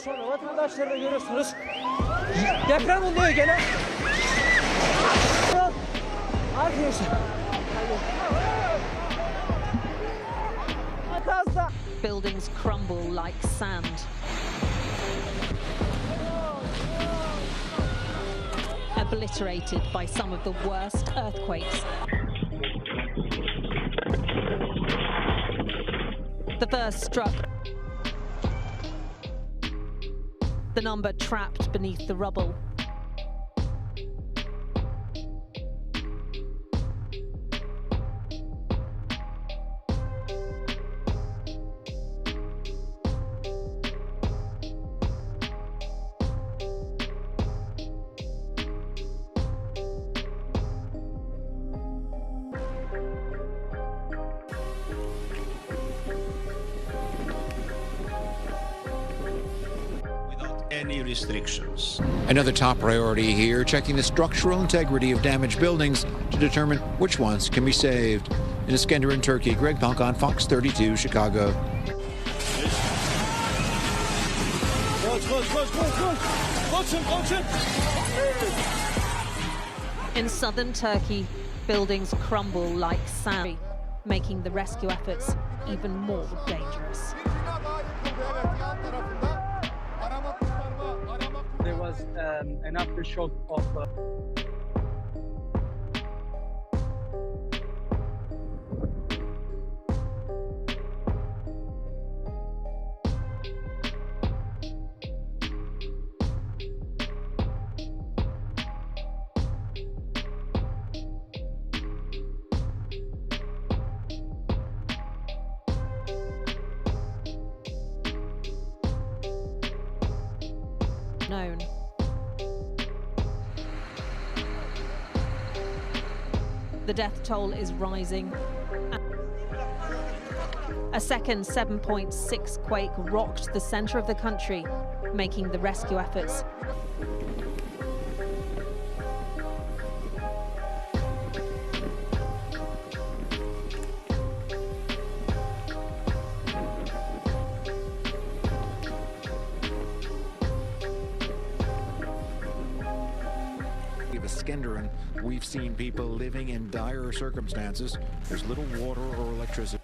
sonra vatandaşları görüyorsunuz. Deprem oluyor gene. Arkadaşlar. Buildings crumble like sand. Obliterated by some of the worst earthquakes. The first struck. The number trapped beneath the rubble. Any restrictions. Another top priority here, checking the structural integrity of damaged buildings to determine which ones can be saved. In Iskender in Turkey, Greg Punk on Fox 32, Chicago. In southern Turkey, buildings crumble like sand, making the rescue efforts even more dangerous. There was an aftershock of known. The death toll is rising. A second 7.6 quake rocked the center of the country, making the rescue efforts Iskender, and we've seen people living in dire circumstances. There's little water or electricity.